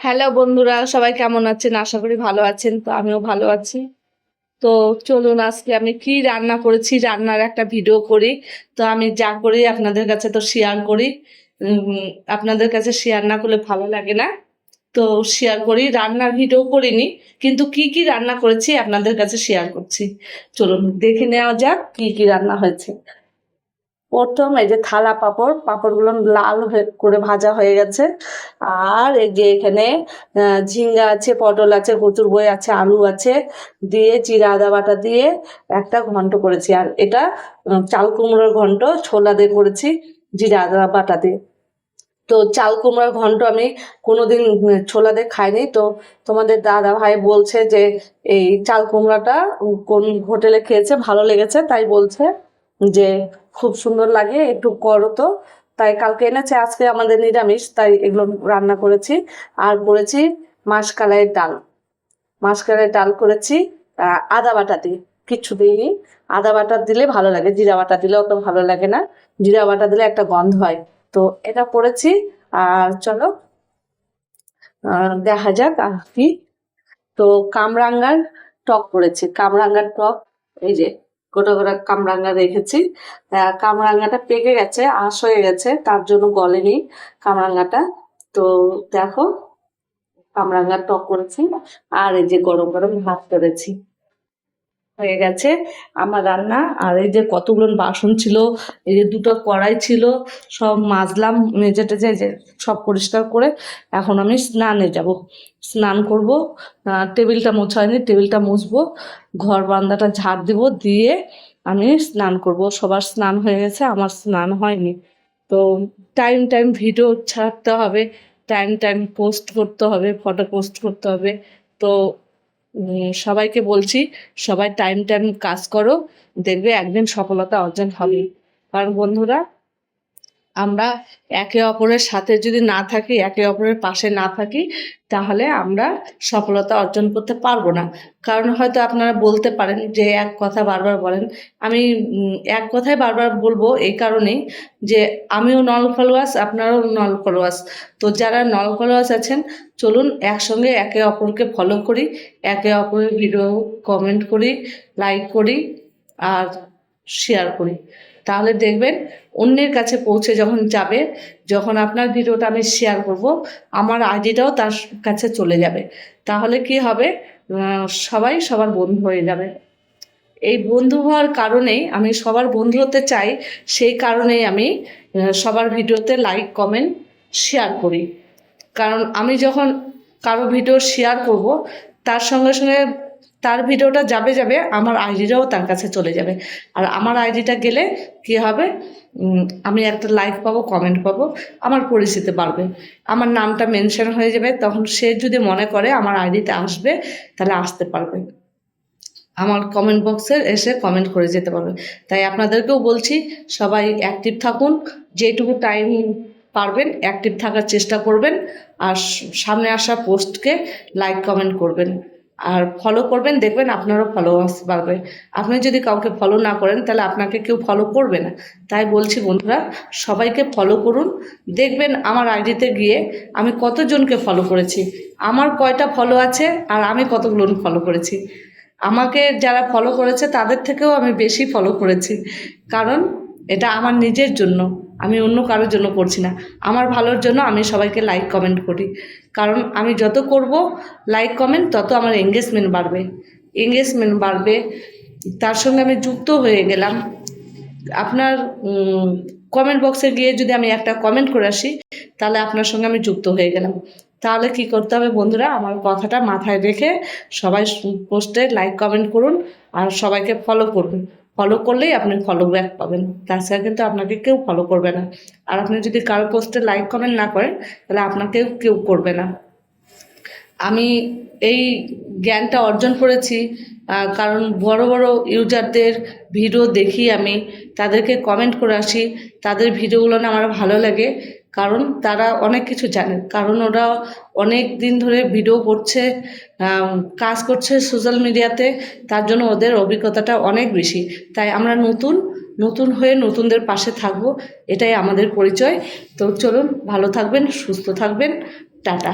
Hello বন্ধুরা, সবাই কেমন আছেন? আশা করি ভালো আছেন। তো আমিও ভালো আছি। তো চলুন আজকে আমি কি রান্না করেছি রান্নার একটা ভিডিও করি। তো আমি যা করি আপনাদের কাছে তো শেয়ার করি। আপনাদের কাছে শেয়ার না করলে ভালো লাগে না। তো শেয়ার করি, রান্নার ভিডিও করিনি, কিন্তু কি কি রান্না করেছি আপনাদের কাছে শেয়ার করছি। চলুন দেখে নেওয়া যাক কি কি রান্না হয়েছে। প্রথম এই যে থালা পাঁপড়, পাঁপড়গুলো লাল করে ভাজা হয়ে গেছে। আর এই যে এখানে ঝিঙ্গা আছে, পটল আছে, কচুর বই আছে, আলু আছে, দিয়ে জিরা আদা বাটা দিয়ে একটা ঘন্ট করেছি। আর এটা চাল কুমড়োর ঘন্ট, ছোলা দিয়ে করেছি জিরা আদা বাটা দিয়ে। তো চাল কুমড়োর ঘন্ট আমি কোনোদিন ছোলা দিয়ে খাইনি। তো তোমাদের দাদা ভাই বলছে যে এই চাল কুমড়াটা কোন হোটেলে খেয়েছে, ভালো লেগেছে, তাই বলছে যে খুব সুন্দর লাগে, একটু করো। তো তাই কালকে এনেছে, আজকে আমাদের নিরামিষ, তাই এগুলো রান্না করেছি। আর করেছি মাসকলাইয়ের ডাল। মাসকলাইয়ের ডাল করেছি আদা বাটা দিয়ে, কিচ্ছু দিইনি। আদা বাটা দিলে ভালো লাগে, জিরা বাটা দিলে অত ভালো লাগে না। জিরা বাটা দিলে একটা গন্ধ হয়। তো এটা করেছি। আর চলো দেখা যাক আর কি। তো কামরাঙ্গার টক করেছি, কামরাঙ্গার টক। এই যে গোটা গোটা কামরাঙ্গা রেখেছি। কামরাঙ্গাটা পেকে গেছে, আঁশ হয়ে গেছে, তার জন্য গলেনি কামরাঙ্গাটা। তো দেখো, কামরাঙ্গার টক করেছি। আর এই যে গরম গরম ভাত করেছি। হয়ে গেছে আমার রান্না। আর এই যে কতগুলো বাসন ছিল, এই যে দুটো কড়াই ছিল, সব মাজলাম, মেজে টেজে যে সব পরিষ্কার করে এখন আমি স্নানে যাব, স্নান করব। টেবিলটা মোছা হয়নি, টেবিলটা মুছবো, ঘর বারান্দাটা ঝাড় দিব, দিয়ে আমি স্নান করব। সবার স্নান হয়ে গেছে, আমার স্নান হয়নি। তো টাইম টাইম ভিডিও ছাড়তে হবে, টাইম টাইম পোস্ট করতে হবে, ফটো পোস্ট করতে হবে। তো সবাইকে বলছি, সবাই টাইম টাইম কাজ করো, দেখবে একদিন সফলতা অর্জন হবে। কারণ বন্ধুরা, আমরা একে অপরের সাথে যদি না থাকি, একে অপরের পাশে না থাকি, তাহলে আমরা সফলতা অর্জন করতে পারবো না। কারণ হয়তো আপনারা বলতে পারেন যে এক কথা বারবার বলেন। আমি এক কথাই বারবার বলবো এই কারণেই যে আমিও নল ফলোয়ার্স, আপনারাও নল ফলোয়ার্স। তো যারা নল ফলোয়ার্স আছেন, চলুন একসঙ্গে একে অপরকে ফলো করি, একে অপরের ভিডিও কমেন্ট করি, লাইক করি, আর শেয়ার করি। তাহলে দেখবেন অন্যের কাছে পৌঁছে যখন যাবে, যখন আপনার ভিডিওটা আমি শেয়ার করব, আমার আইডিটাও তার কাছে চলে যাবে। তাহলে কি হবে, সবাই সবার বন্ধু হয়ে যাবে। এই বন্ধু হওয়ার কারণেই আমি সবার বন্ধু হতে চাই। সেই কারণেই আমি সবার ভিডিওতে লাইক কমেন্ট শেয়ার করি। কারণ আমি যখন কারো ভিডিও শেয়ার করব, তার সঙ্গে সঙ্গে তার ভিডিওটা যাবে যাবে, আমার আইডিটাও তার কাছে চলে যাবে। আর আমার আইডিটা গেলে কি হবে, আমি একটা লাইক পাবো, কমেন্ট পাবো, আমার পরিচিতি বাড়বে, আমার নামটা মেনশন হয়ে যাবে। তখন সে যদি মনে করে আমার আইডিতে আসবে, তাহলে আসতে পারবে, আমার কমেন্ট বক্সে এসে কমেন্ট করে যেতে পারবে। তাই আপনাদেরকেও বলছি, সবাই অ্যাক্টিভ থাকুন, যেটুকু টাইম পারবেন অ্যাক্টিভ থাকার চেষ্টা করবেন। আর সামনে আসা পোস্টকে লাইক কমেন্ট করবেন, আর ফলো করবেন, দেখবেন আপনারও ফলোয়ার্স বাড়বে। আপনি যদি কাউকে ফলো না করেন, তাহলে আপনাকে কেউ ফলো করবে না। তাই বলছি বন্ধুরা, সবাইকে ফলো করুন, দেখবেন আমার আইডিতে গিয়ে আমি কতজনকে ফলো করেছি, আমার কয়টা ফলো আছে, আর আমি কতগুলো ফলো করেছি। আমাকে যারা ফলো করেছে তাদের থেকেও আমি বেশি ফলো করেছি। কারণ এটা আমার নিজের জন্য, আমি অন্য কারোর জন্য করছি না, আমার ভালোর জন্য আমি সবাইকে লাইক কমেন্ট করি। কারণ আমি যত করব লাইক কমেন্ট, তত আমার এঙ্গেজমেন্ট বাড়বে, এঙ্গেজমেন্ট বাড়বে। তার সঙ্গে আমি যুক্ত হয়ে গেলাম। আপনার কমেন্ট বক্সে গিয়ে যদি আমি একটা কমেন্ট করে আসি, তাহলে আপনার সঙ্গে আমি যুক্ত হয়ে গেলাম। তাহলে কি করতে হবে বন্ধুরা, আমার কথাটা মাথায় রেখে সবাই পোস্টে লাইক কমেন্ট করুন, আর সবাইকে ফলো করুন। ফলো করলেই আপনি ফলো ব্যাক পাবেন, তাছাড়া কিন্তু আপনাকে কেউ ফলো করবে না। আর আপনি যদি কারো পোস্টে লাইক কমেন্ট না করেন, তাহলে আপনাকেও কেউ করবে না। আমি এই জ্ঞানটা অর্জন করেছি কারণ বড় বড় ইউজারদের ভিডিও দেখি, আমি তাদেরকে কমেন্ট করে আসি, তাদের ভিডিওগুলো না আমার ভালো লাগে। কারণ তারা অনেক কিছু জানে, কারণ ওরা অনেক দিন ধরে ভিডিও করছে, কাজ করছে সোশ্যাল মিডিয়াতে, তার জন্য ওদের অভিজ্ঞতাটা অনেক বেশি। তাই আমরা নতুন নতুন হয়ে নতুনদের পাশে থাকবো, এটাই আমাদের পরিচয়। তো চলুন, ভালো থাকবেন, সুস্থ থাকবেন, টাটা।